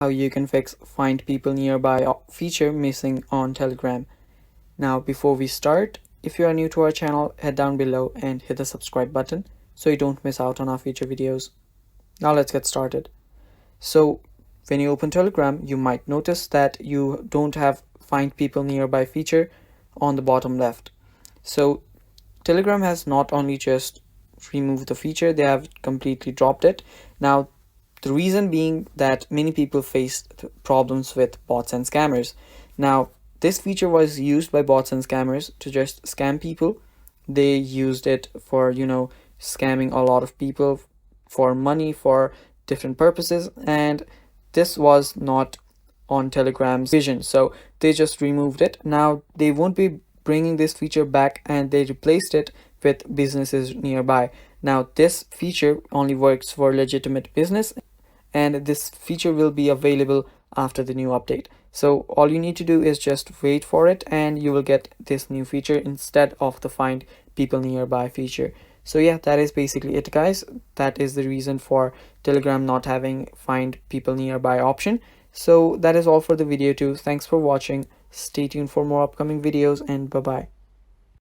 how you can fix find people nearby feature missing on Telegram. Now before we start, if you are new to our channel, head down below and hit the subscribe button so you don't miss out on our future videos. Now let's get started. So when you open Telegram, you might notice that you don't have find people nearby feature on the bottom left. So Telegram has not only just removed the feature, they have completely dropped it. Now the reason being that many people face problems with bots and scammers. Now, this feature was used by bots and scammers to just scam people. They used it for, scamming a lot of people for money, for different purposes, and this was not on Telegram's vision. So they just removed it. Now they won't be bringing this feature back, and they replaced it with businesses nearby. Now this feature only works for legitimate business, and this feature will be available after the new update. So all you need to do is just wait for it, and you will get this new feature instead of the find people nearby feature. So yeah, that is basically it, guys. That is the reason for Telegram not having find people nearby option. So that is all for the video too. Thanks for watching. Stay tuned for more upcoming videos, and bye bye.